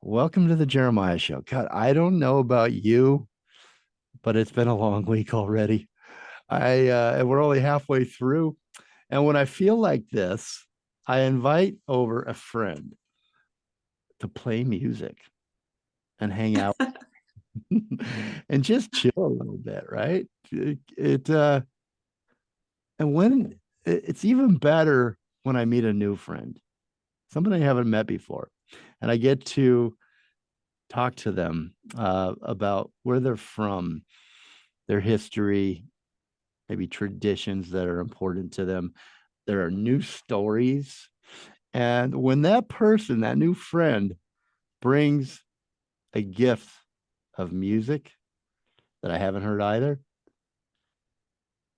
Welcome to the Jeremiah Show. God, I don't know about you, but it's been a long week already. And we're only halfway through. And when I feel like this, I invite over a friend to play music and hang out and just chill a little bit, right? And when it's even better when I meet a new friend, somebody I haven't met before, and I get to talk to them about where they're from, their history, maybe traditions that are important to them. There are new stories. And when that person, that new friend, brings a gift of music that I haven't heard either,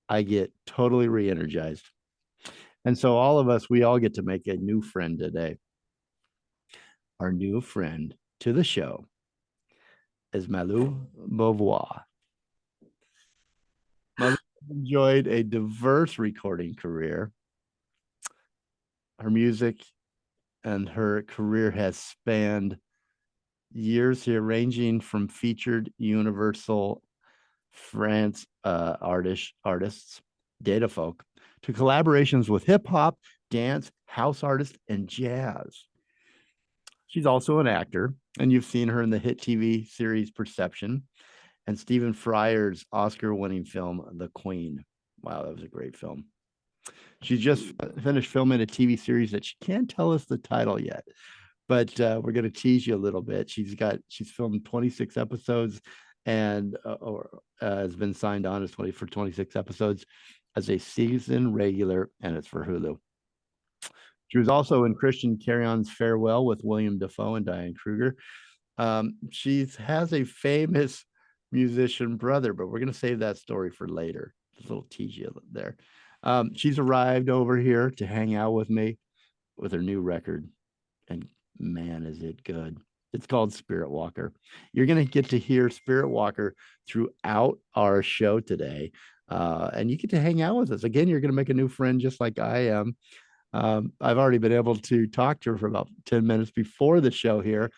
I get totally re energized. And so, all of us, we all get to make a new friend today. Our new friend to the show is Malou Beauvoir. Malou enjoyed a diverse recording career. Her music and her career has spanned years here, ranging from featured Universal France artists, data folk, to collaborations with hip hop, dance, house artists, and jazz. She's also an actor, and you've seen her in the hit TV series Perception and Stephen Fry's Oscar-winning film The Queen. Wow, that was a great film. She just finished filming a TV series that she can't tell us the title yet, but we're going to tease you a little bit. She's filmed 26 episodes and has been signed on as 26 episodes as a season regular, and it's for Hulu. She was also in Christian Carry-On's Farewell with William Dafoe and Diane Kruger. She has a famous musician brother, but we're going to save that story for later. Just a little tease you there. She's arrived over here to hang out with me with her new record, and man, is it good. It's called SpiritWalker. You're going to get to hear SpiritWalker throughout our show today, and you get to hang out with us. Again, you're going to make a new friend just like I am. I've already been able to talk to her for about 10 minutes before the show here,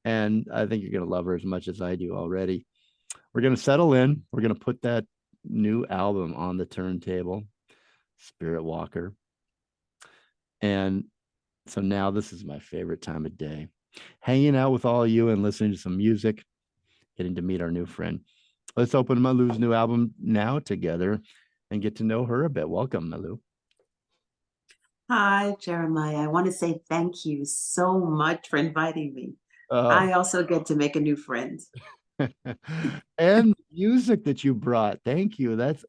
and I think you're going to love her as much as I do already. We're going to settle in. We're going to put that new album on the turntable, SpiritWalker. And so now this is my favorite time of day, hanging out with all of you and listening to some music, getting to meet our new friend. Let's open Malou's new album now together and get to know her a bit. Welcome, Malou. Hi, Jeremiah. I want to say thank you so much for inviting me. I also get to make a new friend. And music that you brought. Thank you. That's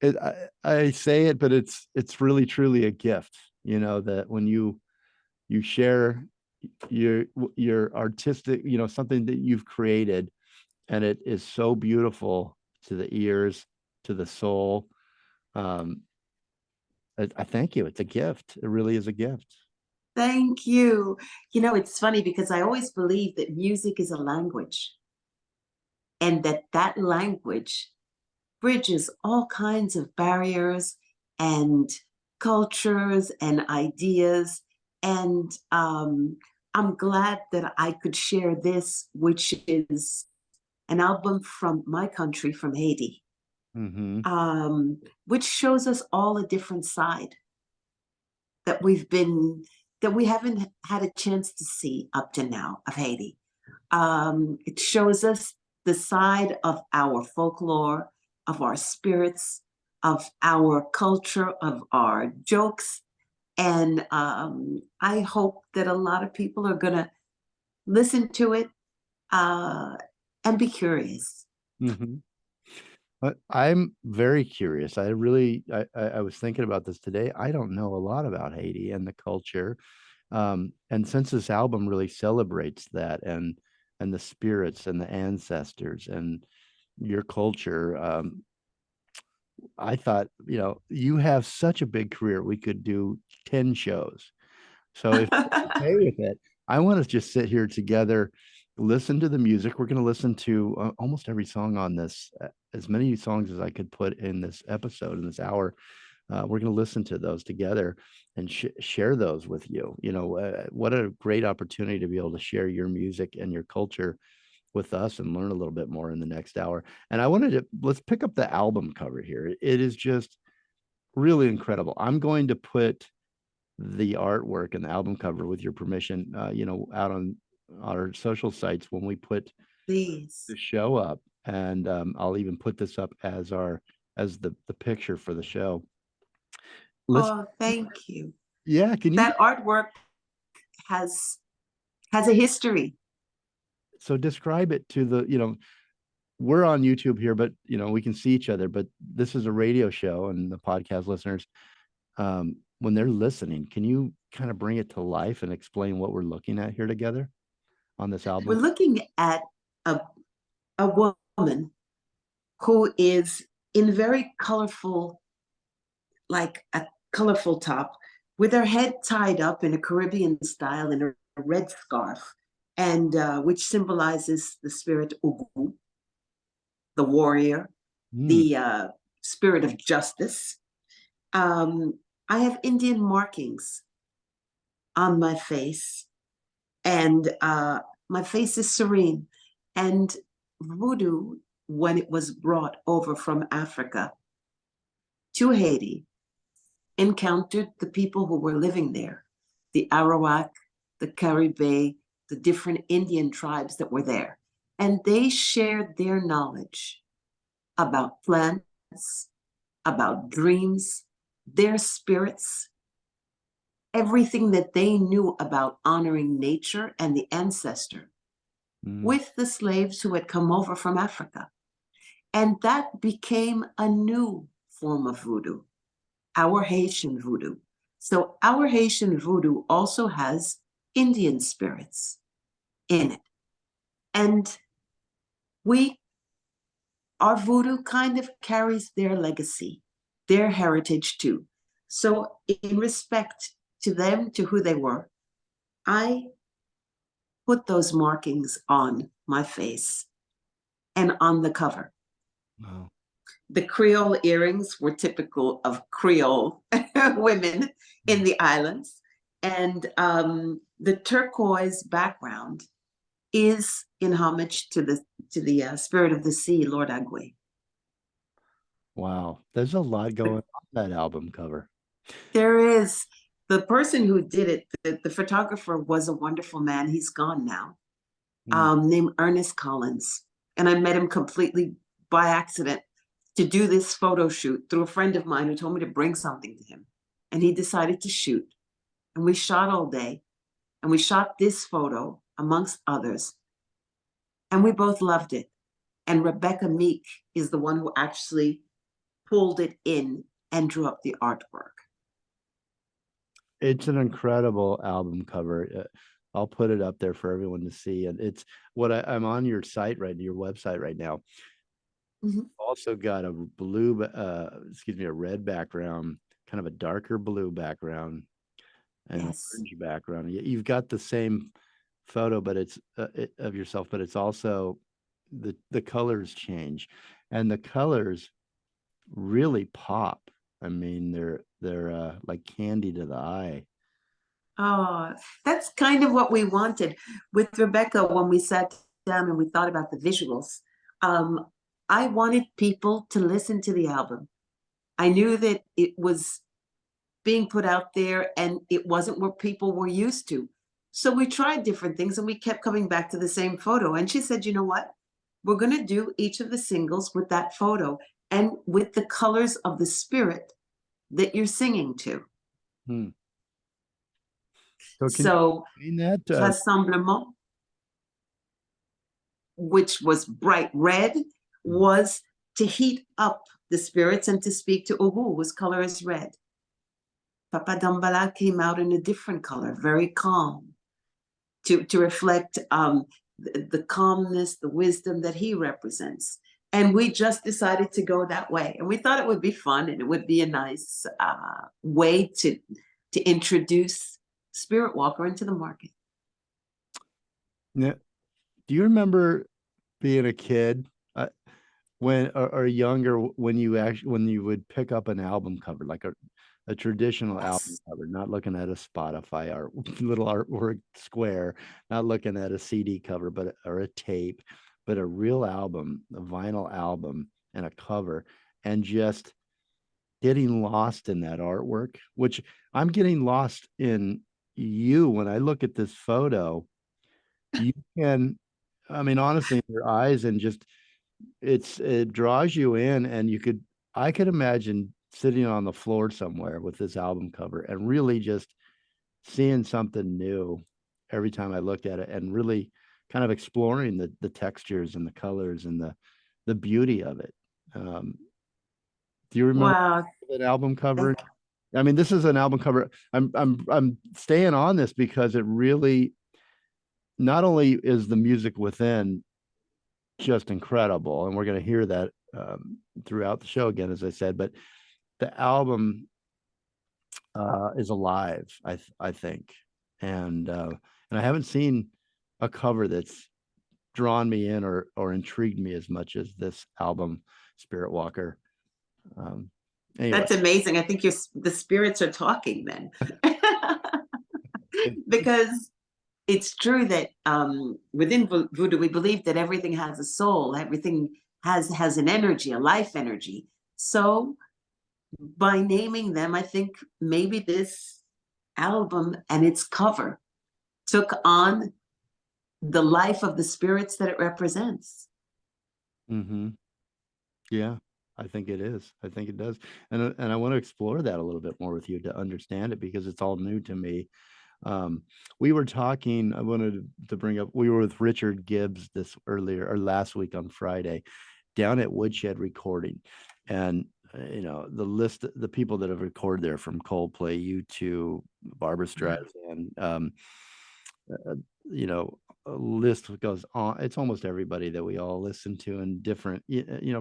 it. I say it, but it's really truly a gift, that when you share your artistic, something that you've created, and it is so beautiful to the ears, to the soul. I thank you. It's a gift. It really is a gift. Thank you. It's funny because I always believe that music is a language and that language bridges all kinds of barriers and cultures and ideas. And I'm glad that I could share this, which is an album from my country, from Haiti, which shows us all a different side that we haven't had a chance to see up to now of Haiti. It shows us the side of our folklore, of our spirits, of our culture, of our jokes. And I hope that a lot of people are going to listen to it and be curious. But I'm very curious. I was thinking about this today. I don't know a lot about Haiti and the culture. And since this album really celebrates that and the spirits and the ancestors and your culture, I thought, you have such a big career. We could do 10 shows. So if you're okay with it, I want to just sit here together, listen to the music. We're going to listen to almost every song on this, as many songs as I could put in this episode, in this hour. we're going to listen to those together and share those with you. What a great opportunity to be able to share your music and your culture with us and learn a little bit more in the next hour. And let's pick up the album cover here. It is just really incredible. I'm going to put the artwork and the album cover, with your permission, out on our social sites when we put Please. the show up. And I'll even put this up as the picture for the show. Oh, thank you. Yeah, can you? That artwork has a history. So describe it to we're on YouTube here, but we can see each other, but this is a radio show, and the podcast listeners, when they're listening, can you kind of bring it to life and explain what we're looking at here together on this album? We're looking at a woman who is in very colorful, like a colorful top, with her head tied up in a Caribbean style in a red scarf, and which symbolizes the spirit Ugu, the warrior, the spirit of justice. I have Indian markings on my face, and my face is serene. And voodoo, when it was brought over from Africa to Haiti, encountered the people who were living there, the Arawak, the Caribe, the different Indian tribes that were there. And they shared their knowledge about plants, about dreams, their spirits, everything that they knew about honoring nature and the ancestor with the slaves who had come over from Africa. And that became a new form of voodoo, our Haitian voodoo. So our Haitian voodoo also has Indian spirits in it. And our voodoo kind of carries their legacy, their heritage too. So in respect to them, to who they were, I put those markings on my face and on the cover. Wow. The Creole earrings were typical of Creole women in the islands. And the turquoise background is in homage to the spirit of the sea, Lord Agwe. Wow, there's a lot going on that album cover. There is. The person who did it, the photographer, was a wonderful man. He's gone now, named Ernest Collins. And I met him completely by accident to do this photo shoot through a friend of mine who told me to bring something to him. And he decided to shoot. And we shot all day. And we shot this photo, amongst others. And we both loved it. And Rebecca Meek is the one who actually pulled it in and drew up the artwork. It's an incredible album cover. I'll put it up there for everyone to see. And it's what I'm on your site your website right now. Also got a a red background, kind of a darker blue background, and an orange background. You've got the same photo, but it's of yourself, but it's also the colors change, and the colors really pop. I mean, they're like candy to the eye. Oh, that's kind of what we wanted with Rebecca when we sat down and we thought about the visuals. I wanted people to listen to the album. I knew that it was being put out there and it wasn't what people were used to. So we tried different things and we kept coming back to the same photo. And she said, you know what? We're going to do each of the singles with that photo and with the colors of the spirit that you're singing to. So Rassemblement, which was bright red, was to heat up the spirits and to speak to Ugu, whose color is red. Papa Dambala came out in a different color, very calm, to reflect the calmness, the wisdom that he represents. And we just decided to go that way. And we thought it would be fun and it would be a nice way to introduce SpiritWalker into the market. Now, do you remember being a kid? when or younger, when you would pick up an album cover, like a traditional album Yes. cover, not looking at a Spotify art little artwork square, not looking at a CD cover, but or a tape, but a real album, a vinyl album, and a cover, and just getting lost in that artwork, which I'm getting lost in you when I look at this photo. You can, I mean, honestly, in your eyes, and just it draws you in, and I could imagine sitting on the floor somewhere with this album cover and really just seeing something new every time I looked at it, and really kind of exploring the textures and the colors and the beauty of it. um do you remember Wow. that album That, cover? I mean, this is an album cover. I'm staying on this because it really, not only is the music within just incredible, and we're going to hear that throughout the show again, as I said, but the album is alive, I think, and I haven't seen a cover that's drawn me in or intrigued me as much as this album, SpiritWalker. Um, anyway, that's amazing. I think the spirits are talking then. Because it's true that within voodoo we believe that everything has a soul, everything has an energy, a life energy. So by naming them, I think maybe this album and its cover took on the life of the spirits that it represents. mm-hmm. Yeah, I think it is. I think it does. And I want to explore that a little bit more with you to understand it, because it's all new to me. Um, we were talking, I wanted to bring up, we were with Richard Gibbs this earlier or last week on Friday down at Woodshed Recording. And the list, the people that have recorded there, from Coldplay, U2, Barbara Streisand, uh, you know, a list goes on. It's almost everybody that we all listen to, in different,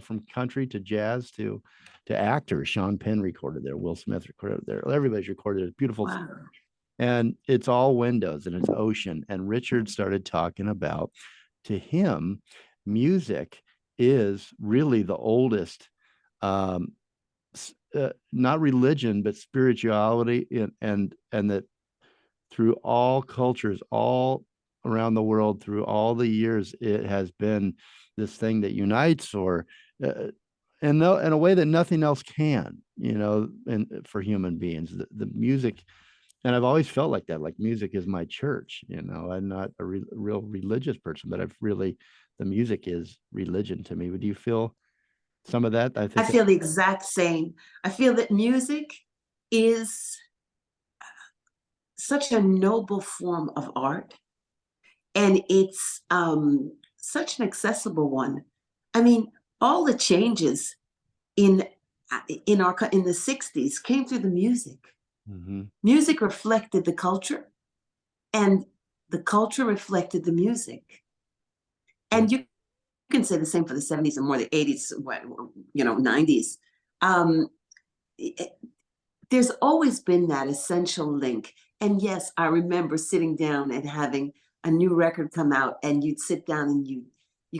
from country to jazz to actors. Sean Penn recorded there, Will Smith recorded there. Everybody's recorded. It's beautiful. Wow. And it's all windows and it's ocean. And Richard started talking about, to him, music is really the oldest, um, not religion, but spirituality, and that through all cultures, all around the world, through all the years, it has been this thing that unites, or and no, in a way that nothing else can, and for human beings, the music. And I've always felt like that, like music is my church. I'm not a real religious person, but the music is religion to me. Would you feel some of that? I I think feel the exact same. I feel that music is such a noble form of art, and it's such an accessible one. I mean, all the changes in in the 60s came through the music. mm-hmm, Music reflected the culture, and the culture reflected the music. yeah, And you can say the same for the 70s and more the 80s, 90s. Um, there's always been that essential link. And yes, I remember sitting down and having a new record come out, and you'd sit down and you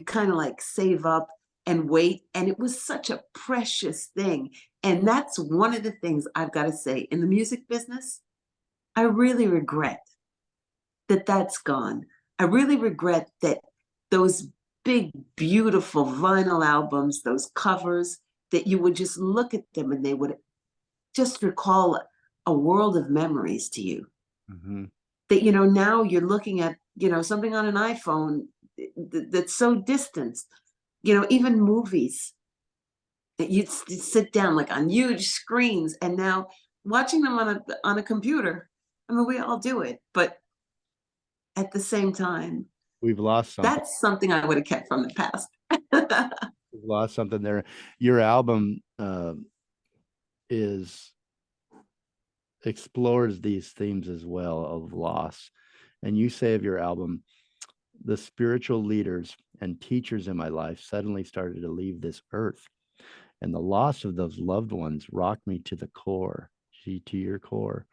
kind of like save up and wait. And it was such a precious thing. And that's one of the things I've got to say in the music business. I really regret that that's gone. I really regret that those big, beautiful vinyl albums, those covers, that you would just look at them and they would just recall a world of memories to you. mm-hmm. That, now you're looking at, something on an iPhone that's so distant, even movies that you'd sit down like on huge screens, and now watching them on a computer. I mean, we all do it, but at the same time, We've lost something. that's something I would have kept from the past. We've lost something there. Your album is explores these themes as well, of loss. And you say of your album, the spiritual leaders and teachers in my life suddenly started to leave this earth, and the loss of those loved ones rocked me to the core, to your core.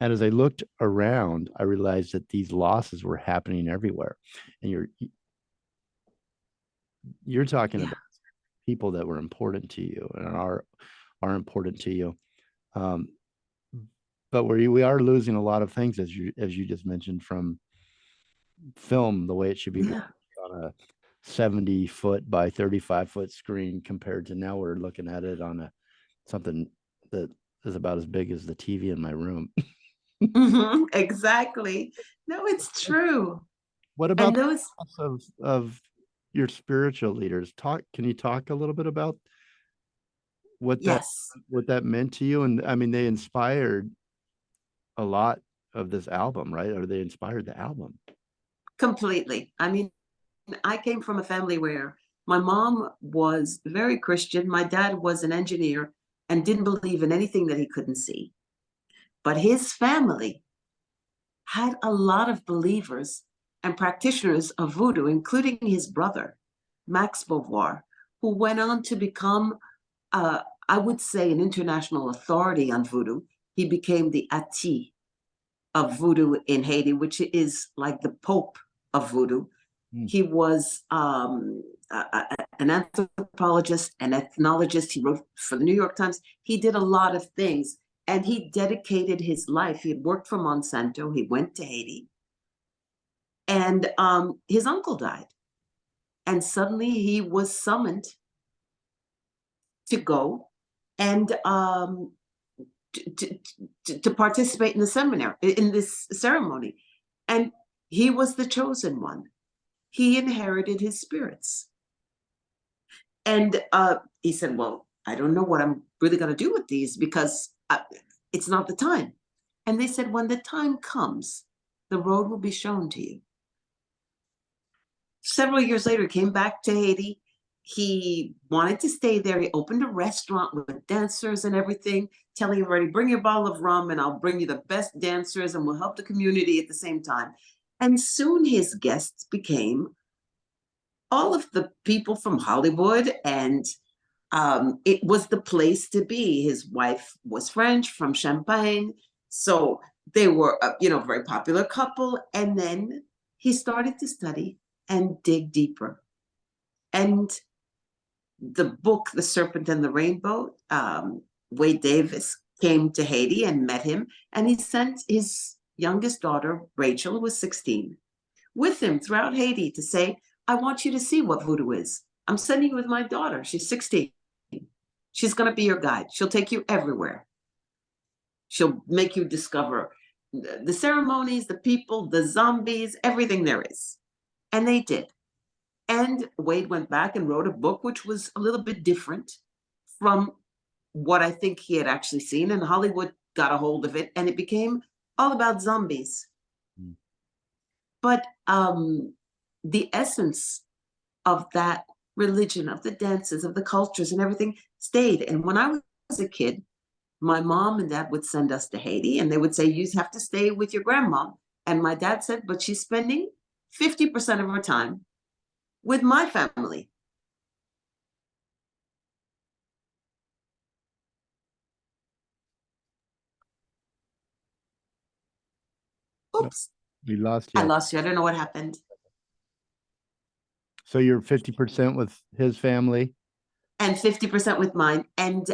And as I looked around, I realized that these losses were happening everywhere. And you're talking Yeah. about people that were important to you and are important to you. Um, but we are losing a lot of things, as you just mentioned, from film, the way it should be Yeah. on a 70-foot by 35-foot screen, compared to now we're looking at it on something that is about as big as the TV in my room. Exactly. No, it's true. What And about those, the loss of your spiritual leaders? Can you talk a little bit about what that yes, what that meant to you? And I mean, they inspired a lot of this album, right? Or they inspired the album. completely. I mean, I came from a family where my mom was very Christian. My dad was an engineer and didn't believe in anything that he couldn't see. But his family had a lot of believers and practitioners of voodoo, including his brother, Max Beauvoir, who went on to become, I would say, an international authority on voodoo. He became the Ati of voodoo in Haiti, which is like the Pope of voodoo. Mm. He was an anthropologist, an ethnologist. He wrote for the New York Times. He did a lot of things, and he dedicated his life. He had worked for Monsanto. He went to Haiti, and his uncle died. And suddenly he was summoned to go and to participate in the seminar, in this ceremony. And he was the chosen one. He inherited his spirits. And he said, well, I don't know what I'm really going to do with these, because it's not the time. And they said, when the time comes, the road will be shown to you. Several years later, he came back to Haiti. He wanted to stay there. He opened a restaurant with dancers and everything, telling everybody, bring your bottle of rum and I'll bring you the best dancers and we'll help the community at the same time. And soon his guests became all of the people from Hollywood, and it was the place to be. His wife was French, from Champagne. So they were, a very popular couple. And then he started to study and dig deeper. And the book, The Serpent and the Rainbow, Wade Davis came to Haiti and met him. And he sent his youngest daughter, Rachel, who was 16, with him throughout Haiti to say, I want you to see what voodoo is. I'm sending you with my daughter. She's 16. She's going to be your guide. She'll take you everywhere. She'll make you discover the ceremonies, the people, the zombies, everything there is. And they did. And Wade went back and wrote a book which was a little bit different from what I think he had actually seen. And Hollywood got a hold of it, and it became all about zombies. Mm. But the essence of that religion, of the dances, of the cultures and everything stayed. And when I was a kid, my mom and dad would send us to Haiti, and they would say, you have to stay with your grandma. And my dad said, but she's spending 50% of her time with my family. Oops. We lost you. I lost you. I don't know what happened. So you're 50% with his family? And 50% with mine. And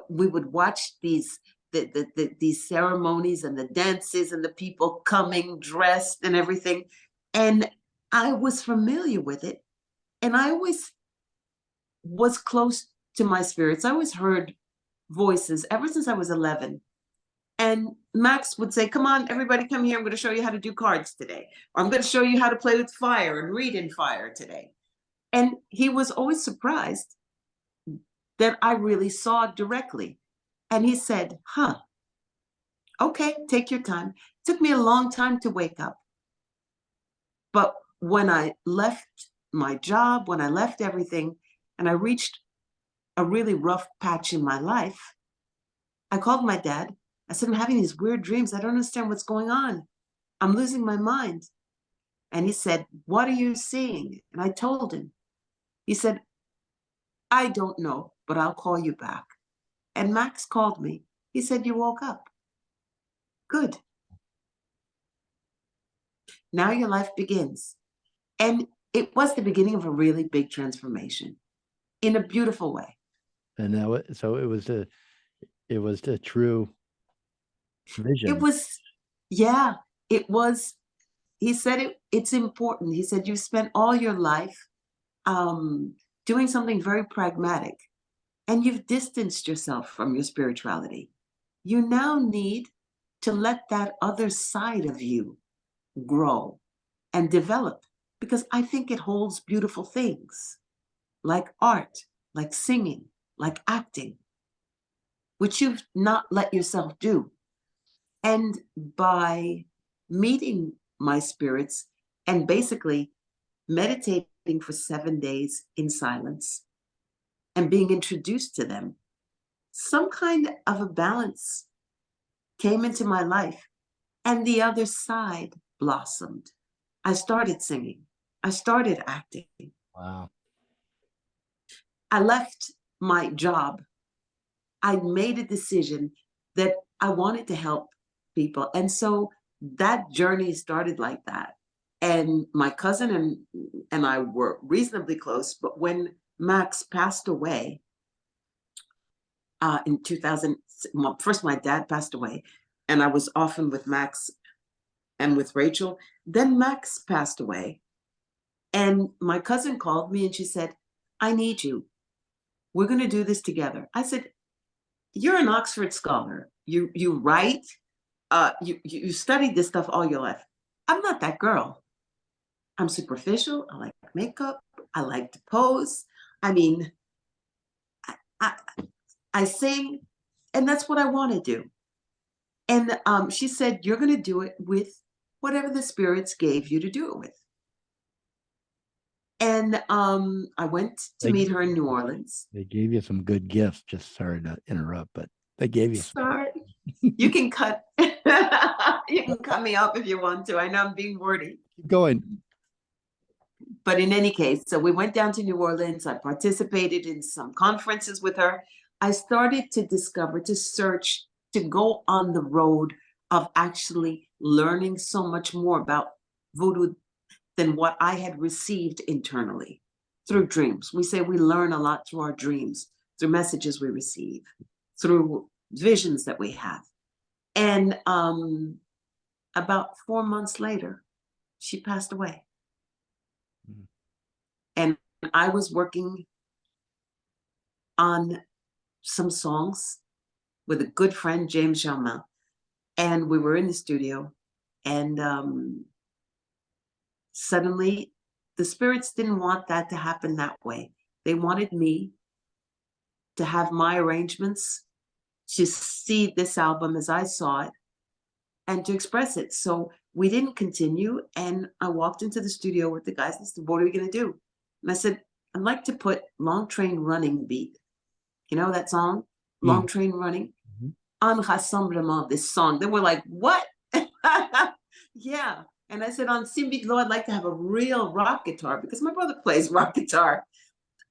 we would watch these ceremonies and the dances and the people coming dressed and everything. And I was familiar with it. And I always was close to my spirits. I always heard voices ever since I was 11. And Max would say, come on, everybody come here. I'm going to show you how to do cards today. Or I'm going to show you how to play with fire and read in fire today. And he was always surprised that I really saw it directly. And he said, okay, take your time. It took me a long time to wake up. But when I left my job, when I left everything, and I reached a really rough patch in my life, I called my dad. I said, I'm having these weird dreams. I don't understand what's going on. I'm losing my mind. And he said, what are you seeing? And I told him. He said, I don't know, but I'll call you back. And Max called me. He said, you woke up. Good. Now your life begins. And it was the beginning of a really big transformation in a beautiful way. And now, so it was a true It vision. was, yeah, it was. He said it's important. He said, you spent all your life doing something very pragmatic, and you've distanced yourself from your spirituality. You now need to let that other side of you grow and develop, because I think it holds beautiful things like art, like singing, like acting, which you've not let yourself do. And by meeting my spirits and basically meditating for 7 days in silence and being introduced to them, some kind of a balance came into my life, and the other side blossomed. I started singing. I started acting. Wow. I left my job. I made a decision that I wanted to help people. And so that journey started like that. And my cousin and I were reasonably close, but when Max passed away in 2000, well, first my dad passed away, and I was often with Max and with Rachel. Then Max passed away, and my cousin called me and she said, I need you. We're going to do this together. I said, you're an Oxford scholar. You write. You studied this stuff all your life. I'm not that girl. I'm superficial. I like makeup. I like to pose. I mean, I, I sing, and that's what I want to do. And she said, you're going to do it with whatever the spirits gave you to do it with. And I went to They meet her in New Orleans. they gave you some good gifts. Just sorry to interrupt, but they gave you some. Sorry, you can cut. You can cut me off if you want to. I know I'm being wordy. Keep going. But in any case, so we went down to New Orleans. I participated in some conferences with her. I started to discover, to search, to go on the road of actually learning so much more about voodoo than what I had received internally through dreams. We say we learn a lot through our dreams, through messages we receive, through visions that we have. And about 4 months later, she passed away. Mm. And I was working on some songs with a good friend, James Germain. And we were in the studio, and suddenly the spirits didn't want that to happen that way. They wanted me to have my arrangements, to see this album as I saw it, and to express it. So we didn't continue. And I walked into the studio with the guys and said, what are we going to do? And I said, I'd like to put Long Train Running beat. You know that song, Long Train Running? En Rassemblement, this song. They were like, what? Yeah. And I said, on Simbiglo, I'd like to have a real rock guitar, because my brother plays rock guitar.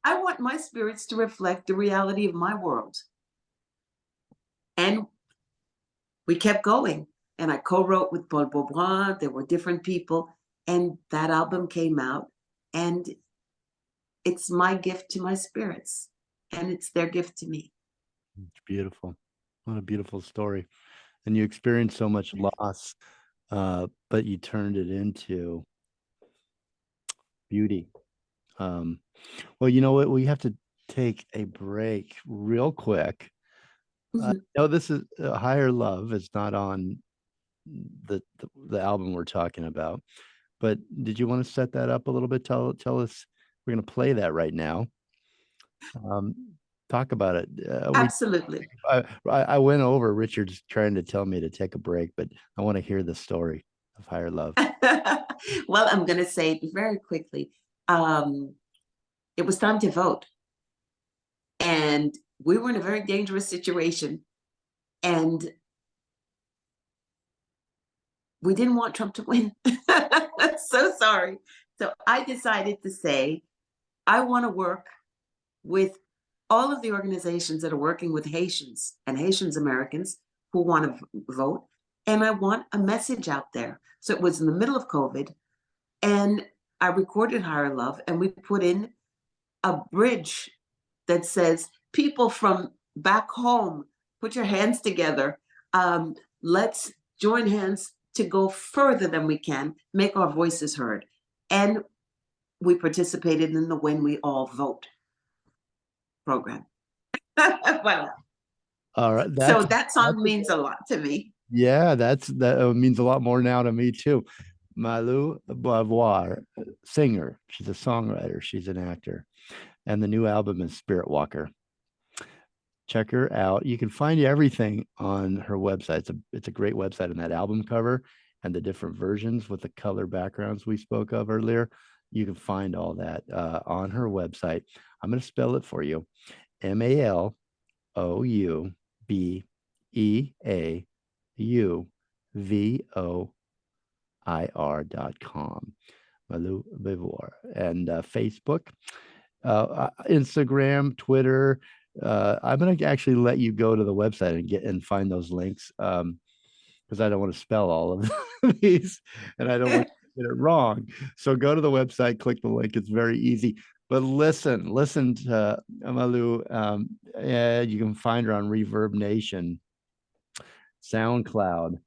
I want my spirits to reflect the reality of my world. And we kept going. And I co-wrote with Paul Beauvoir. There were different people. And that album came out. And it's my gift to my spirits. And it's their gift to me. It's beautiful. What a beautiful story. And you experienced so much loss, but you turned it into beauty. Well, you know what? We have to take a break real quick. I know this is Higher Love. It's not on the album we're talking about, but did you want to set that up a little bit? Tell us. We're going to play that right now. Talk about it. Absolutely. I went over. Richard's trying to tell me to take a break, but I want to hear the story of Higher Love. Well, I'm going to say it very quickly. It was time to vote. And we were in a very dangerous situation. And we didn't want Trump to win. So sorry. So I decided to say, I want to work with all of the organizations that are working with Haitians and Haitians Americans who want to vote. And I want a message out there. So it was in the middle of COVID. And I recorded Higher Love, and we put in a bridge that says, people from back home, put your hands together. Let's join hands to go further than we can, make our voices heard. And we participated in the When We All Vote program. Voilà. All right. So that song means a lot to me. Yeah, that means a lot more now to me too. Malou Beauvoir, singer. She's a songwriter. She's an actor. And the new album is SpiritWalker. Check her out. You can find everything on her website. It's a great website, and that album cover and the different versions with the color backgrounds we spoke of earlier. You can find all that on her website. I'm going to spell it for you. MALOUBEAUVOIR.com. Malou Beauvoir. And Facebook, Instagram, Twitter. I'm going to actually let you go to the website and find those links, because I don't want to spell all of these, and I don't want to get it wrong. So go to the website, click the link. It's very easy. But listen to Malou. You can find her on Reverb Nation, SoundCloud,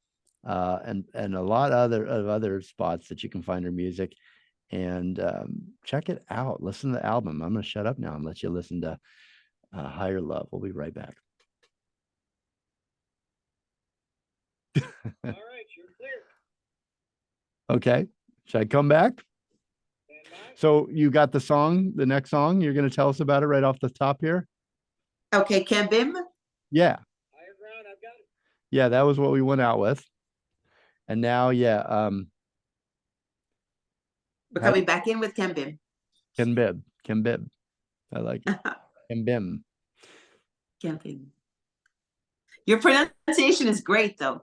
and a lot of other spots that you can find her music. And check it out. Listen to the album. I'm going to shut up now and let you listen to Higher Love. We'll be right back. All right, you're clear. Okay. Should I come back? So you got the next song. You're going to tell us about it right off the top here? Okay, Kambim? Yeah. Higher ground, I've got it. Yeah, that was what we went out with. And now, we're coming back in with Kambim. Kambib. I like it. Kambim. Kambim. Your pronunciation is great, though.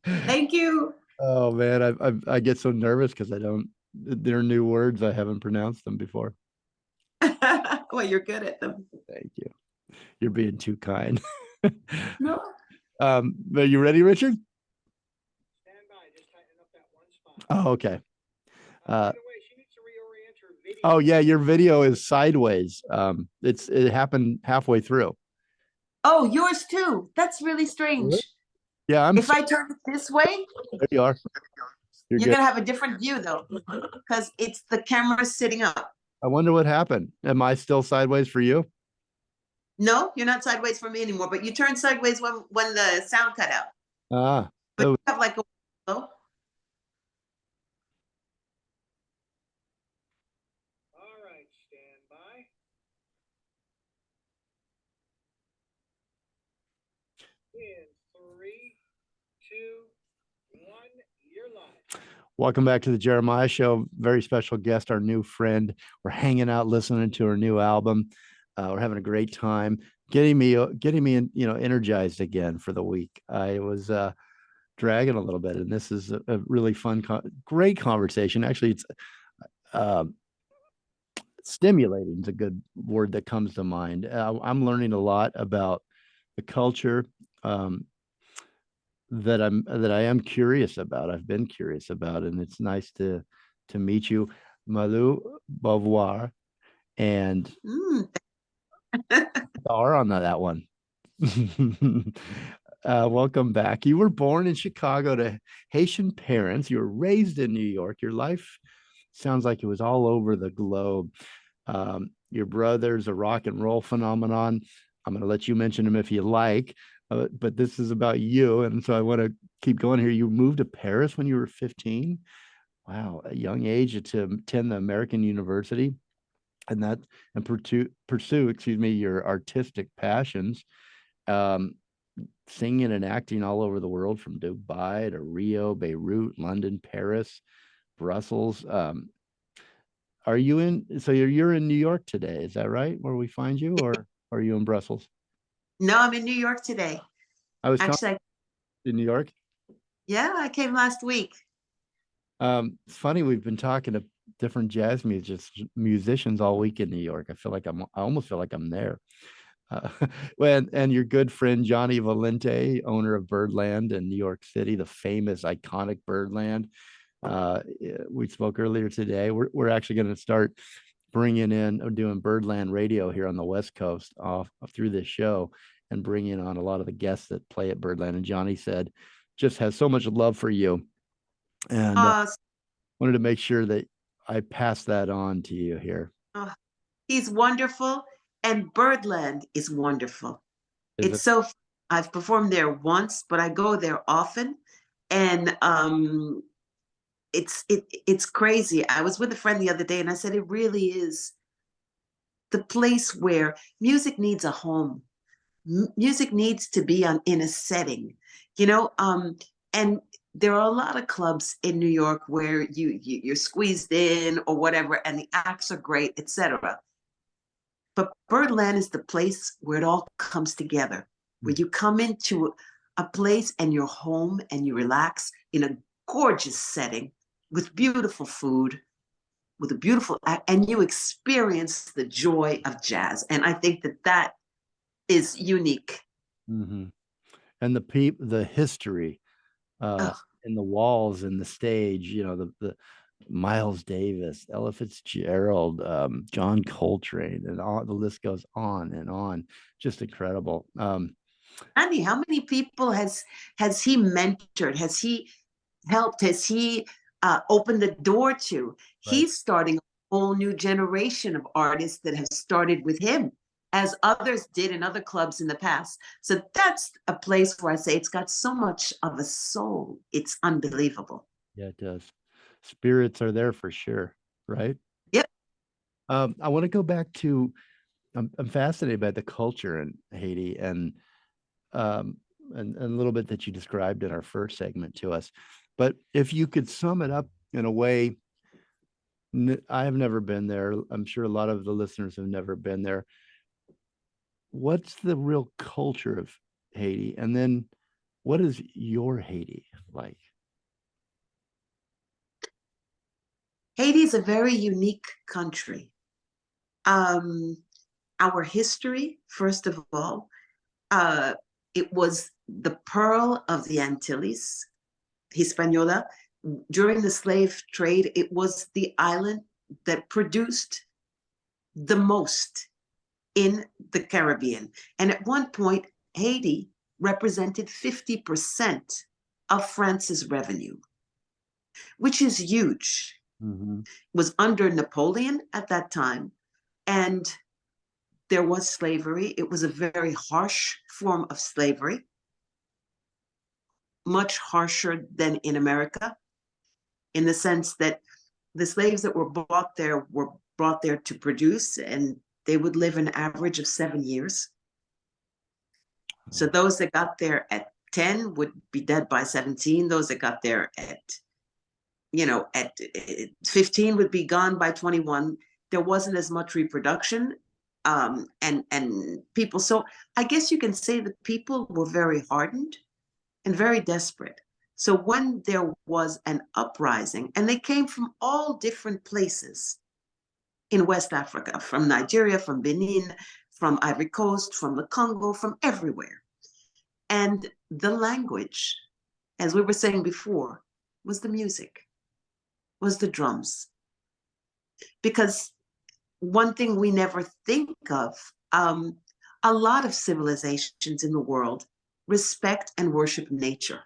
Thank you. Oh man, I get so nervous because they're new words. I haven't pronounced them before. Well, you're good at them. Thank you. You're being too kind. No. Are you ready, Richard? Stand by, just tighten up that one spot. Oh, okay. By the way, she needs to reorient her video. Oh yeah, your video is sideways. It happened halfway through. Oh, yours too. That's really strange. Really? Yeah, if I turn it this way, there you are. You're gonna have a different view though, because it's the camera sitting up. I wonder what happened. Am I still sideways for you? No, you're not sideways for me anymore, but you turned sideways when the sound cut out. Ah. But you have like a window. All right, stand by. In 3, 2, 1, you're live. Welcome back to the Jeremiah Show. Very special guest, our new friend. We're hanging out, listening to her new album. We're having a great time, getting me, energized again for the week. I was dragging a little bit, and this is a really fun, great conversation. Actually, it's stimulating is a good word that comes to mind. I'm learning a lot about the culture that I am curious about. I've been curious about, and it's nice to meet you, Malou Beauvoir, and R on that one. Welcome back. You were born in Chicago to Haitian parents. You were raised in New York. Your life sounds like it was all over the globe. Your brother's a rock and roll phenomenon. I'm going to let you mention him if you like, but this is about you. And so I want to keep going here. You moved to Paris when you were 15. Wow, a young age to attend the American University and pursue, your artistic passions. Singing and acting all over the world, from Dubai to Rio, Beirut, London, Paris, Brussels. Are you in? So you're in New York today, is that right? Where we find you, or are you in Brussels? No, I'm in New York today. I was actually in New York. Yeah, I came last week. It's funny, we've been talking to different jazz musicians all week in New York. I almost feel like I'm there. And your good friend Johnny Valente, owner of Birdland in New York City, the famous iconic Birdland. We spoke earlier today. We're actually going to start bringing in or doing Birdland Radio here on the West Coast off through this show and bringing on a lot of the guests that play at Birdland. And Johnny said, just has so much love for you, and wanted to make sure that I pass that on to you here. He's wonderful, and Birdland is wonderful. Is it I've performed there once, but I go there often, and it's crazy. I was with a friend the other day, and I said it really is the place where music needs a home. Music needs to be in a setting, and there are a lot of clubs in New York where you're squeezed in or whatever, and the acts are great, etc. But Birdland is the place where it all comes together, where you come into a place and you're home and you relax in a gorgeous setting with beautiful food, with a beautiful act, and you experience the joy of jazz. And I think that is unique. Mm-hmm. And the history in the walls and the stage, the Miles Davis, Ella Fitzgerald, John Coltrane, and all the list goes on and on. Just incredible. Andy, how many people has he mentored? Has he helped? Has he opened the door to? Right. He's starting a whole new generation of artists that have started with him, as others did in other clubs in the past. So that's a place where I say it's got so much of a soul. It's unbelievable. Yeah, it does. Spirits are there for sure, right? Yep. I want to go back to, I'm fascinated by the culture in Haiti and a little bit that you described in our first segment to us. But if you could sum it up in a way, I have never been there. I'm sure a lot of the listeners have never been there. What's the real culture of Haiti? And then what is your Haiti like? Haiti is a very unique country. Our history, first of all, it was the pearl of the Antilles, Hispaniola. During the slave trade, it was the island that produced the most in the Caribbean. And at one point, Haiti represented 50% of France's revenue, which is huge. Mm-hmm. It was under Napoleon at that time, and there was slavery. It was a very harsh form of slavery, much harsher than in America, in the sense that the slaves that were brought there to produce, and they would live an average of 7 years. So those that got there at 10 would be dead by 17. Those that got there at 15 would be gone by 21. There wasn't as much reproduction, and people. So I guess you can say that people were very hardened and very desperate. So when there was an uprising, and they came from all different places in West Africa, from Nigeria, from Benin, from Ivory Coast, from the Congo, from everywhere. And the language, as we were saying before, was the music, was the drums. Because one thing we never think of, a lot of civilizations in the world respect and worship nature.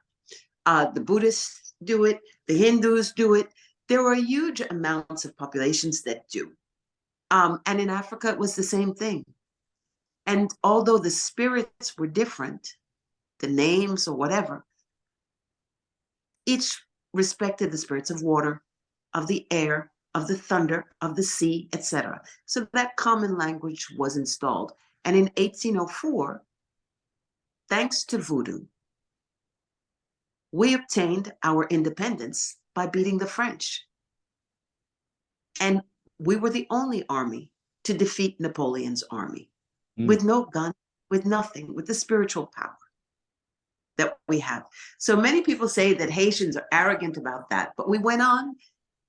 The Buddhists do it, the Hindus do it. There are huge amounts of populations that do. And in Africa, it was the same thing. And although the spirits were different, the names or whatever, each respected the spirits of water, of the air, of the thunder, of the sea, etc. So that common language was installed. And in 1804, thanks to voodoo, we obtained our independence by beating the French. And we were the only army to defeat Napoleon's army with no gun, with nothing, with the spiritual power that we have. So many people say that Haitians are arrogant about that, but we went on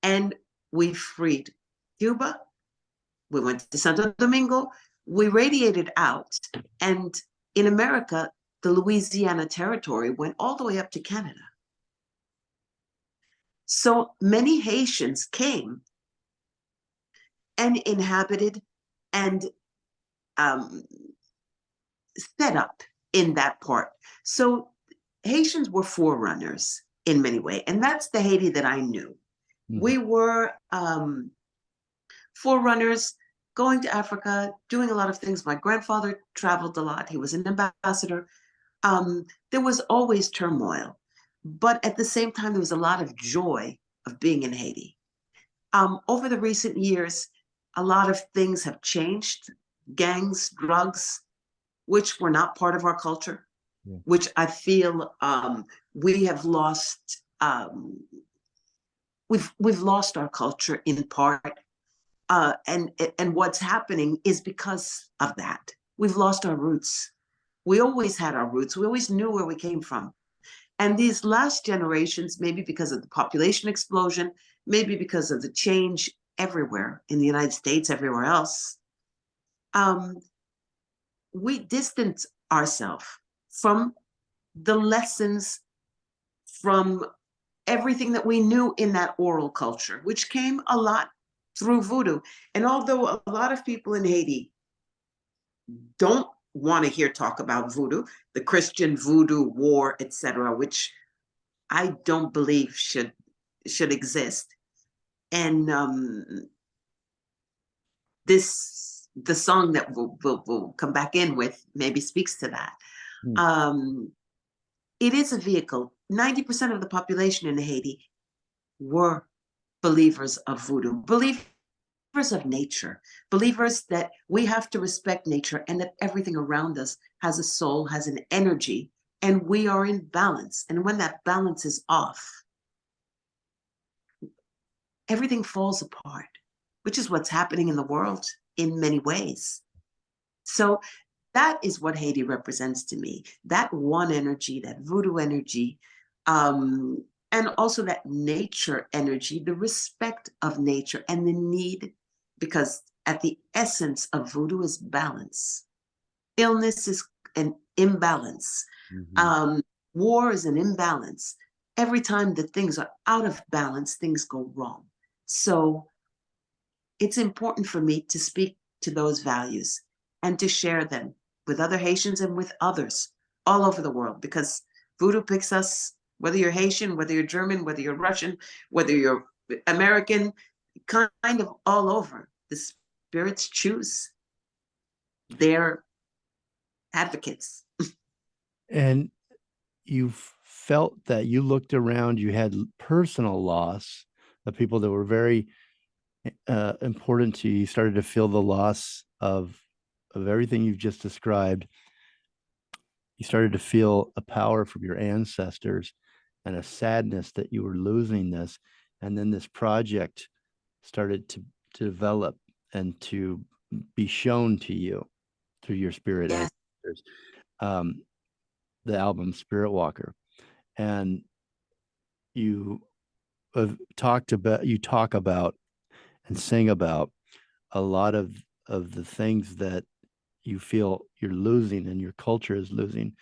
and we freed Cuba. We went to Santo Domingo. We radiated out. And in America, the Louisiana Territory went all the way up to Canada. So many Haitians came and inhabited and set up in that part. So Haitians were forerunners in many ways, and that's the Haiti that I knew. We were forerunners, going to Africa, doing a lot of things. My grandfather traveled a lot. He was an ambassador. There was always turmoil, but at the same time, there was a lot of joy of being in Haiti. Over the recent years, a lot of things have changed. Gangs, drugs, which were not part of our culture, which I feel we have lost. We've lost our culture in part, and what's happening is because of that. We've lost our roots. We always had our roots. We always knew where we came from. And these last generations, maybe because of the population explosion, maybe because of the change everywhere in the United States, everywhere else, we distance ourselves from the lessons, from everything that we knew in that oral culture, which came a lot through voodoo. And although a lot of people in Haiti don't want to hear talk about voodoo, the Christian voodoo war, etc., which I don't believe should exist. And the song that we'll come back in with maybe speaks to that. It is a vehicle. 90% of the population in Haiti were believers of voodoo, believers of nature, believers that we have to respect nature and that everything around us has a soul, has an energy, and we are in balance. And when that balance is off, everything falls apart, which is what's happening in the world in many ways. So that is what Haiti represents to me. That one energy, that voodoo energy, and also that nature energy, the respect of nature and the need, because at the essence of voodoo is balance. Illness is an imbalance. War is an imbalance. Every time that things are out of balance, things go wrong. So it's important for me to speak to those values and to share them with other Haitians and with others all over the world, because voodoo picks us, whether you're Haitian, whether you're German, whether you're Russian, whether you're American, kind of all over. The spirits choose their advocates. And you felt that you looked around, you had personal loss of people that were very important to you. You started to feel the loss of everything you've just described. You started to feel a power from your ancestors and a sadness that you were losing this. And then this project started to develop and to be shown to you through your spirit ancestors. The album SpiritWalker. And you talk about and sing about a lot of the things that you feel you're losing and your culture is losing.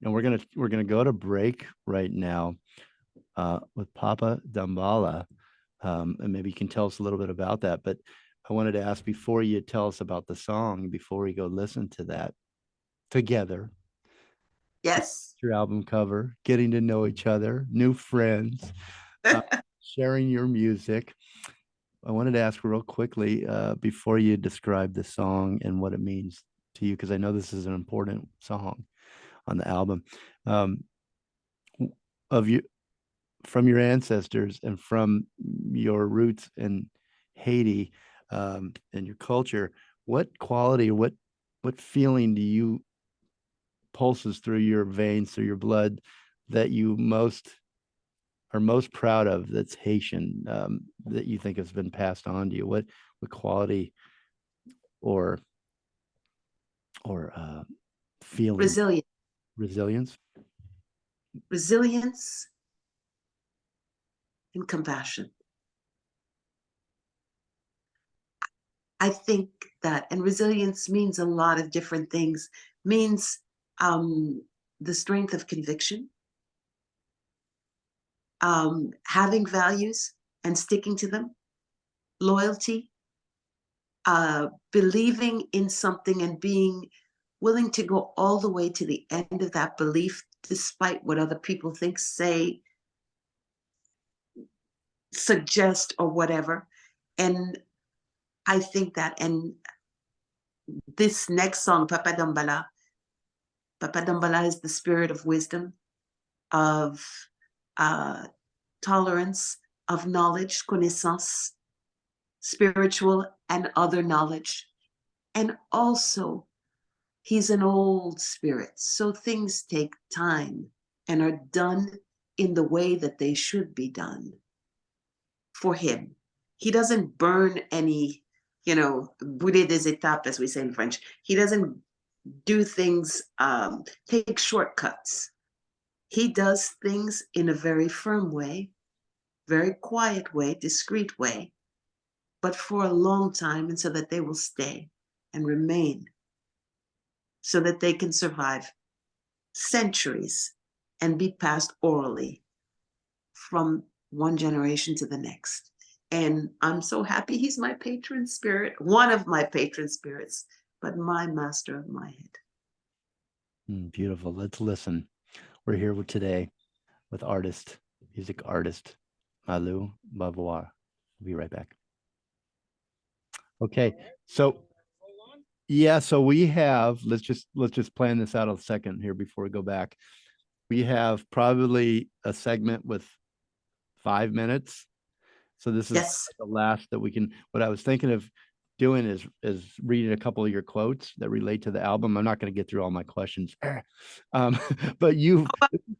And we're gonna go to break right now with Papa Dambala, and maybe you can tell us a little bit about that. But I wanted to ask, before you tell us about the song, before we go listen to that together. Yes. Your album cover, getting to know each other, new friends, sharing your music. I wanted to ask real quickly before you describe the song and what it means to you, because I know this is an important song on the album, of you, from your ancestors and from your roots in Haiti, and your culture. What quality, what feeling do you pulses through your veins, through your blood, that you are most proud of, that's Haitian, that you think has been passed on to you? What quality or feeling? Resilience and compassion. I think that, and resilience means a lot of different things. Means the strength of conviction, having values and sticking to them, loyalty, believing in something and being willing to go all the way to the end of that belief, despite what other people think, say, suggest, or whatever. And I think that, and this next song, Papa Dambala is the spirit of wisdom, of tolerance, of knowledge, connaissance, spiritual and other knowledge. And also, he's an old spirit, so things take time and are done in the way that they should be done for him. He doesn't burn any, brûler des étapes, as we say in French. He doesn't do things, take shortcuts. He does things in a very firm way, very quiet way, discreet way, but for a long time, and so that they will stay and remain, so that they can survive centuries and be passed orally from one generation to the next. And I'm so happy he's my patron spirit, one of my patron spirits, but my master of my head. Beautiful. Let's listen. We're here today with music artist, Malou Beauvoir. We'll be right back. Okay, so yeah, so we have, let's just plan this out a second here before we go back. We have probably a segment with 5 minutes. So this is Yes. the last that we can, what I was thinking of doing is reading a couple of your quotes that relate to the album. I'm not going to get through all my questions. But you've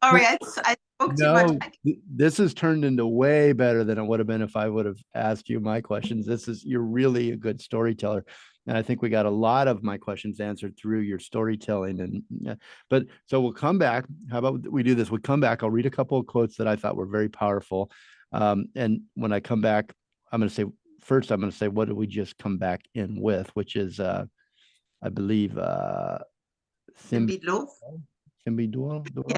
Sorry, I spoke too much. This has turned into way better than it would have been if I would have asked you my questions. You're really a good storyteller. And I think we got a lot of my questions answered through your storytelling. And but so we'll come back. How about we do this? We'll come back. I'll read a couple of quotes that I thought were very powerful. And when I come back, I'm going to say, what did we just come back in with, which is, I believe, Simbidlo. Yeah.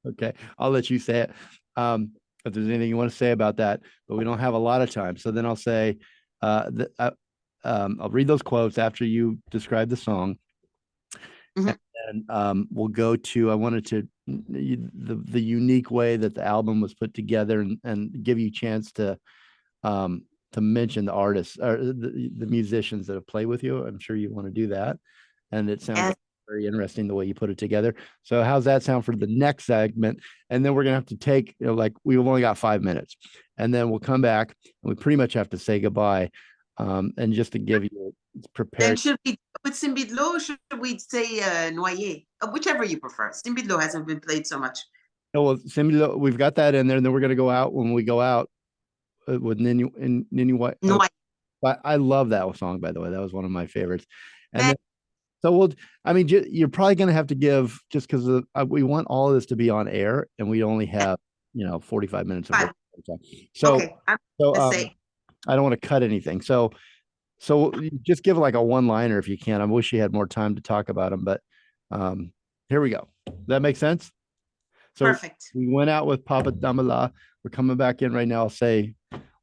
Okay, I'll let you say it. If there's anything you want to say about that, but we don't have a lot of time. So then I'll say, I'll read those quotes after you describe the song. And we'll go to, I wanted to, the unique way that the album was put together and give you a chance to mention the artists or the musicians that have played with you. I'm sure you want to do that. And it sounds very interesting the way you put it together. So how's that sound for the next segment? And then we're going to have to take, we've only got 5 minutes, and then we'll come back and we pretty much have to say goodbye. And just to give you prepared. And should we, with Simbidlo, or should we say Noyer? Whichever you prefer. Simbidlo hasn't been played so much. Oh, well, Simbidlo, we've got that in there, and then we're going to go out when we go out with Nini White. I love that song, by the way. That was one of my favorites. And then, so you're probably going to have to give, just because we want all of this to be on air, and we only have 45 minutes of time. So, okay, I don't want to cut anything. So just give like a one-liner if you can. I wish you had more time to talk about them, but here we go. Does that make sense? So perfect. We went out with Papa Dambala. We're coming back in right now. I'll say,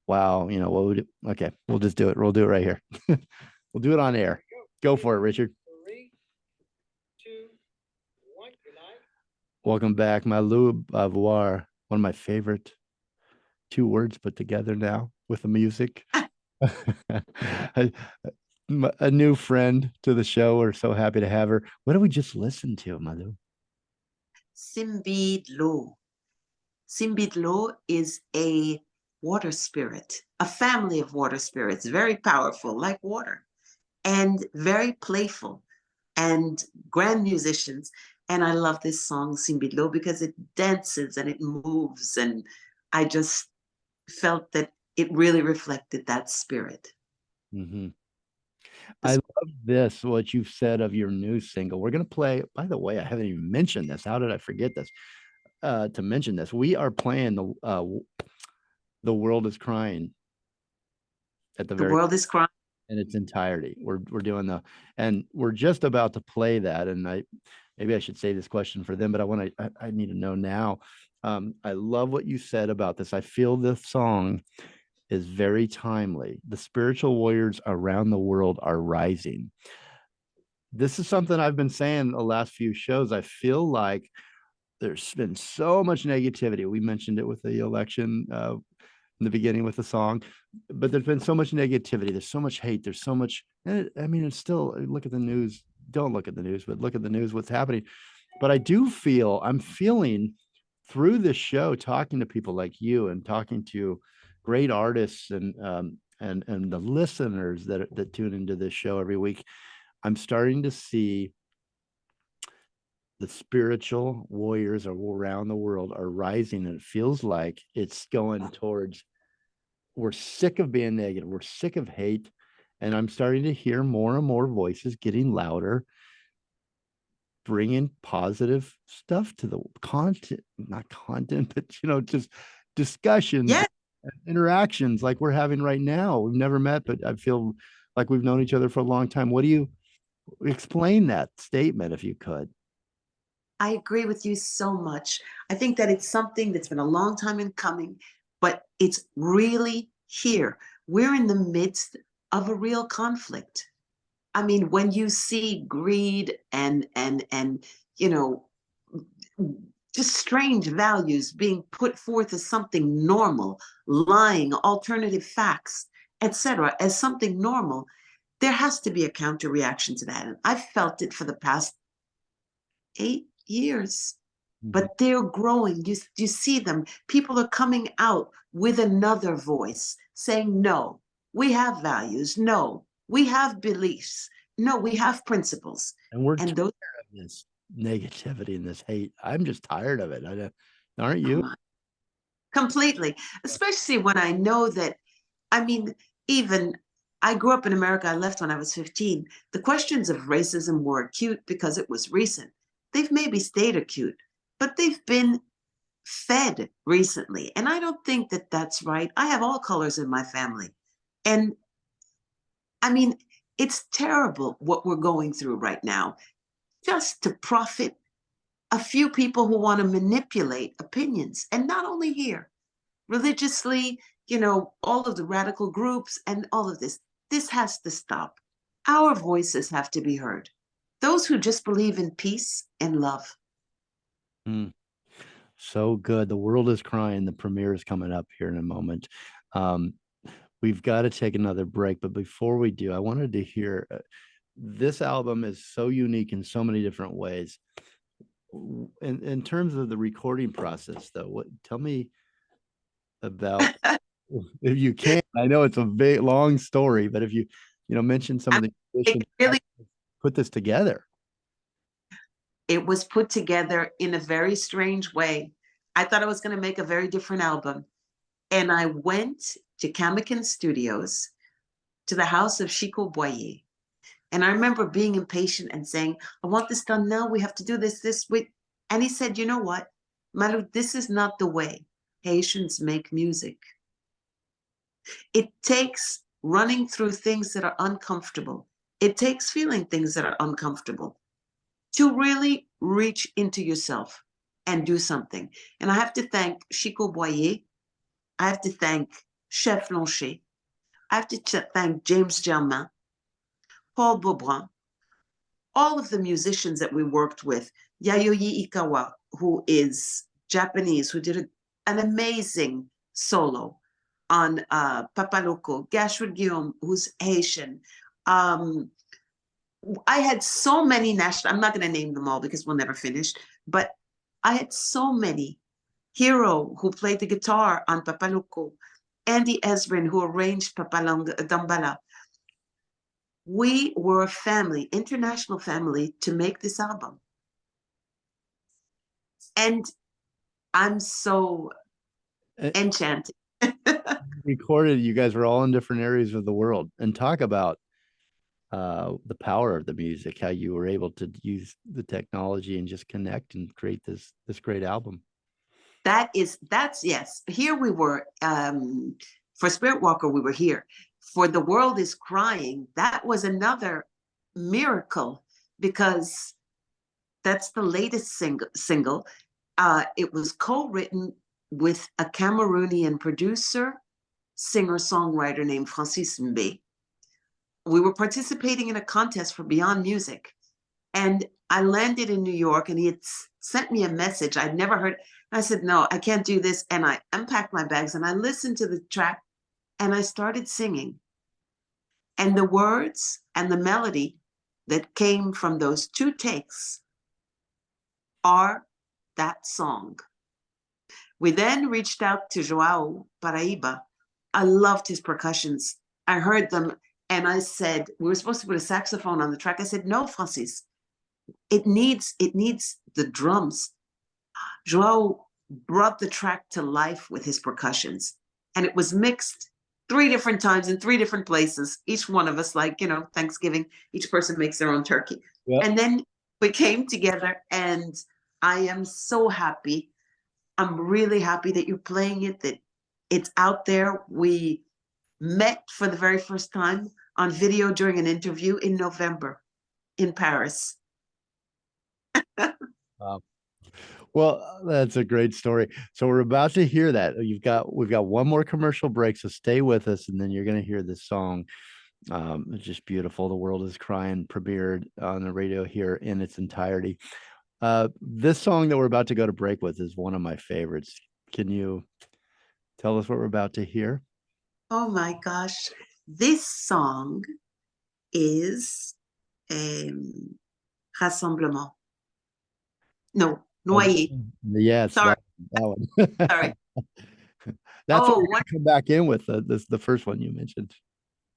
wow, what would it? Okay, we'll just do it. We'll do it right here. We'll do it on air. Go for it, Richard. 3, 2, 1. Good night. Welcome back, Malou Beauvoir. One of my favorite 2 words put together now with the music. A new friend to the show. We're so happy to have her. What did we just listen to, Malou? Simbidlo. Simbidlo is a water spirit, a family of water spirits, very powerful, like water, and very playful and grand musicians. And I love this song, Simbidlo, because it dances and it moves. And I just felt that it really reflected that spirit. Mm-hmm. I love this, what you've said of your new single. We're going to play, by the way, I haven't even mentioned this. How did I forget this? To mention this. We are playing The World is Crying at the World is Crying in its entirety. We're doing and we're just about to play that. And maybe I should say this question for them, but I need to know now. I love what you said about this. I feel this song is very timely. The spiritual warriors around the world are rising. This is something I've been saying the last few shows. I feel like there's been so much negativity. We mentioned it with the election in the beginning with the song, but there's been so much negativity. There's so much hate. There's so much. I mean, it's still, look at the news. Don't look at the news, but look at the news, what's happening. But I'm feeling through this show, talking to people like you and talking to great artists and the listeners that tune into this show every week. I'm starting to see the spiritual warriors around the world are rising, and it feels like it's going towards, we're sick of being negative, we're sick of hate, and I'm starting to hear more and more voices getting louder, bringing positive stuff to the content, not content, but just discussions, Yeah, interactions like we're having right now. We've never met, but I feel like we've known each other for a long time. What do you explain that statement, if you could? I agree with you so much. I think that it's something that's been a long time in coming, but it's really here. We're in the midst of a real conflict. I mean, when you see greed and just strange values being put forth as something normal, lying, alternative facts, etc., as something normal, there has to be a counter reaction to that. And I've felt it for the past 8 years, but they're growing. You see them. People are coming out with another voice saying, no, we have values. No, we have beliefs. No, we have principles. And we're And tired those of this negativity and this hate. I'm just tired of it. Aren't you? come on, completely, especially when I know that, I mean, even I grew up in America. I left when I was 15. The questions of racism were acute because it was recent. They've maybe stayed acute, but they've been fed recently. And I don't think that that's right. I have all colors in my family. And I mean, it's terrible what we're going through right now, just to profit a few people who want to manipulate opinions. And not only here, religiously, all of the radical groups and all of this. This has to stop. Our voices have to be heard. Those who just believe in peace and love. Mm, so good. The world is crying. The premiere is coming up here in a moment. Um, we've got to take another break, but before we do, I wanted to hear this album is so unique in so many different ways. In terms of the recording process, though, tell me about, if you can. I know it's a big long story, but if you mention some I of the it musicians really, put this together. it was put together in a very strange way. I thought I was going to make a very different album. And I went to Camacan Studios, to the house of Chico Boyer. And I remember being impatient and saying, I want this done now. We have to do this with. And he said, you know what, Malou, this is not the way Haitians make music. It takes running through things that are uncomfortable. It takes feeling things that are uncomfortable to really reach into yourself and do something. And I have to thank Chico Boyer. I have to thank Chef Loncher. I have to thank James Germain, Paul Beauvoir, all of the musicians that we worked with, Yayoi Ikawa, who is Japanese, who did an amazing solo on Papa Loco, Gashwood Guillaume, who's Haitian. I had so many national, I'm not going to name them all because we'll never finish, but I had so many. Hero, who played the guitar on Papa Loco, Andy Ezrin, who arranged Papa Dambala. We were a family, international family, to make this album. And I'm so enchanted. Recorded, you guys were all in different areas of the world, and talk about the power of the music, how you were able to use the technology and just connect and create this great album. That's yes. Here we were, for SpiritWalker, we were here. For The World Is Crying, that was another miracle, because that's the latest single. It was co-written with a Cameroonian producer, singer-songwriter named Francis Mbe. We were participating in a contest for Beyond Music. And I landed in New York, and he had sent me a message I'd never heard. I said, no, I can't do this. And I unpacked my bags and I listened to the track and I started singing. And the words and the melody that came from those 2 takes are that song. We then reached out to João Paraíba. I loved his percussions. I heard them and I said, we were supposed to put a saxophone on the track. I said, no, Francis, it needs the drums. João brought the track to life with his percussions, and it was mixed 3 different times in 3 different places. Each one of us, like, Thanksgiving, each person makes their own turkey. Yep. And then we came together, and I am so happy. I'm really happy that you're playing it, that it's out there. We met for the very first time on video during an interview in November in Paris. Wow. Well, that's a great story. So we're about to hear that. We've got one more commercial break, so stay with us, and then you're going to hear this song. It's just beautiful. The World Is Crying premiered on the radio here in its entirety. This song that we're about to go to break with is one of my favorites. Can you tell us what we're about to hear? Oh my gosh. This song is Rassemblement. No, Noyer. Yes, sorry. That one. Sorry. That's what we're going to come back in with, the first one you mentioned.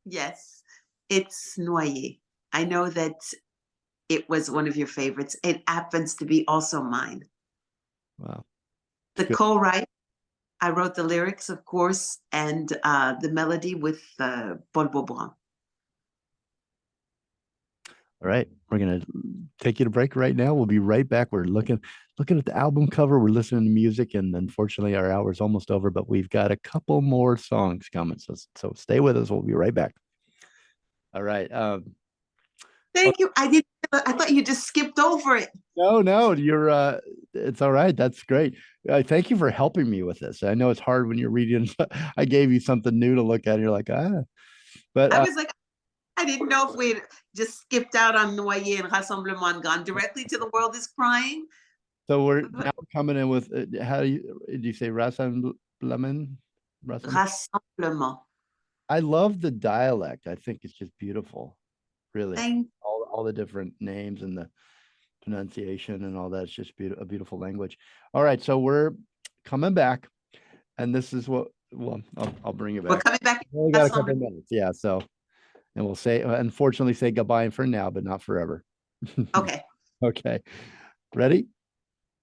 Yes, it's Noyer. I know that it was one of your favorites. It happens to be also mine. Wow. The co-write, I wrote the lyrics, of course, and the melody with Paul Beauvoir. All right, we're going to take you to break right now. We'll be right back. We're looking at the album cover. We're listening to music, and unfortunately our hour's almost over, but we've got a couple more songs coming. So stay with us. We'll be right back. All right. Thank you. I thought you just skipped over it. No, you're it's all right. That's great. Thank you for helping me with this. I know it's hard when you're reading. I gave you something new to look at. And you're like, but I was like, I didn't know if we had just skipped out on Noyer and Rassemblement and gone directly to The World Is Crying. So we're now coming in with, how do you say Rassemblement? Rassemblement. I love the dialect. I think it's just beautiful. Really. All the different names and the pronunciation and all that. It's just a beautiful language. All right. So we're coming back. And this is what, well, I'll bring you back. We're coming back. We got a couple of minutes. Yeah. So, and we'll unfortunately say goodbye for now, but not forever. Okay. Okay. Ready?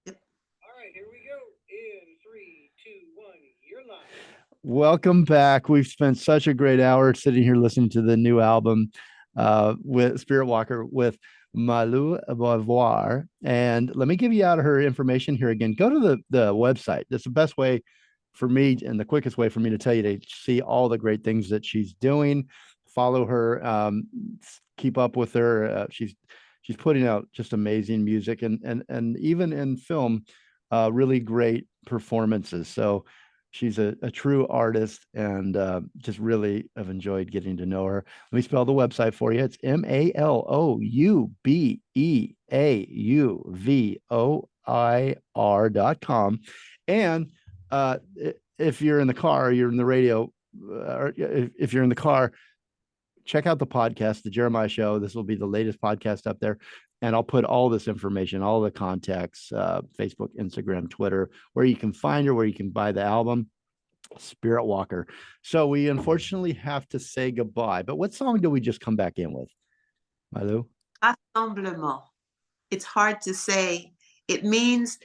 Yep. All right, here we go. In 3, 2, 1, you're live. Welcome back. We've spent such a great hour sitting here listening to the new album with SpiritWalker with Malou Beauvoir. And let me give you out her information here again. Go to the website. That's the best way for me and the quickest way for me to tell you to see all the great things that she's doing. Follow her, keep up with her. She's putting out just amazing music and even in film, really great performances. So she's a true artist, and just really have enjoyed getting to know her. Let me spell the website for you. It's MALOUBEAUVOIR.com. And if you're in the car, or you're in the radio, or if you're in the car, check out the podcast, The Jeremiah Show. This will be the latest podcast up there. And I'll put all this information, all the contacts, Facebook, Instagram, Twitter, where you can find her, where you can buy the album, SpiritWalker. So we unfortunately have to say goodbye. But what song do we just come back in with, Malou? Rassemblement. It's hard to say. It means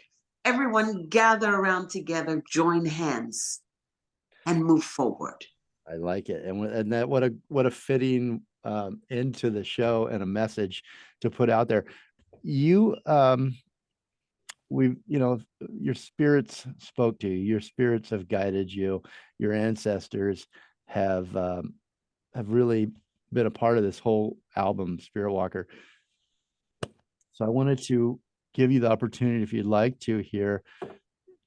everyone gather around together, join hands, and move forward. I like it. And that what a fitting into the show and a message to put out there. You your spirits spoke to you. Your spirits have guided you. Your ancestors have really been a part of this whole album, SpiritWalker. So I wanted to give you the opportunity, if you'd like to, here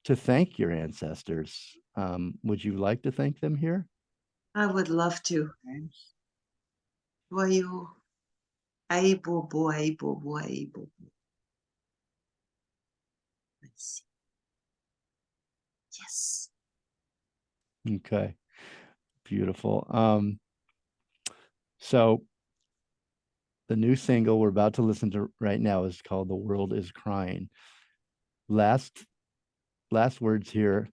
to thank your ancestors. Would you like to thank them here? I would love to. Voyou. Aïe, bobo, aïe, bobo, aïe, bobo. Let's see. Yes. Okay. Beautiful. So the new single we're about to listen to right now is called "The World Is Crying." Last words here.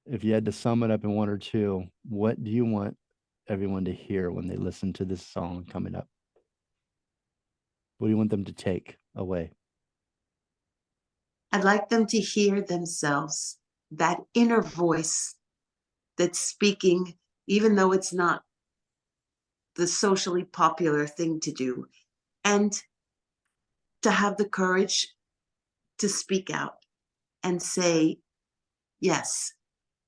If you had to sum it up in one or two, what do you want everyone to hear when they listen to this song coming up? What do you want them to take away? I'd like them to hear themselves, that inner voice that's speaking, even though it's not the socially popular thing to do, and to have the courage to speak out and say, yes,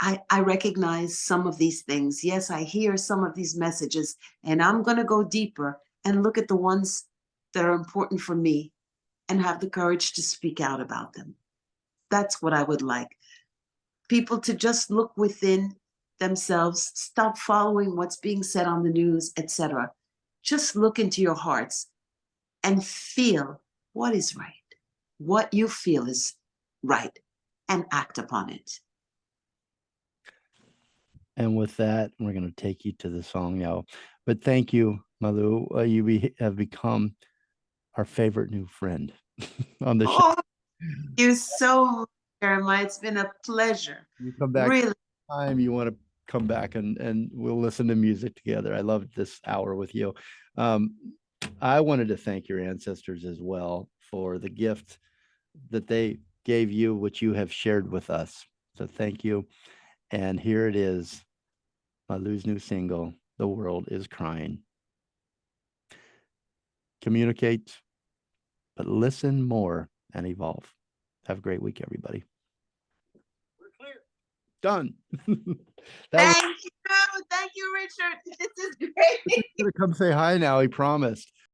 I recognize some of these things. Yes, I hear some of these messages, and I'm going to go deeper and look at the ones that are important for me and have the courage to speak out about them. That's what I would like. People to just look within themselves, stop following what's being said on the news, etc. Just look into your hearts and feel what is right, what you feel is right, and act upon it. And with that, we're going to take you to the song now. But thank you, Malou. Have become our favorite new friend on the show. Oh, thank you so much, Jeremiah. It's been a pleasure. You come back Really. time you want to come back and we'll listen to music together. I loved this hour with you. I wanted to thank your ancestors as well for the gift that they gave you, which you have shared with us. So thank you. And here it is, Malou's new single, "The World Is Crying." Communicate, but listen more and evolve. Have a great week, everybody. We're clear. Done. Thank you. Thank you, Richard. This is great. He's gonna come say hi now. He promised.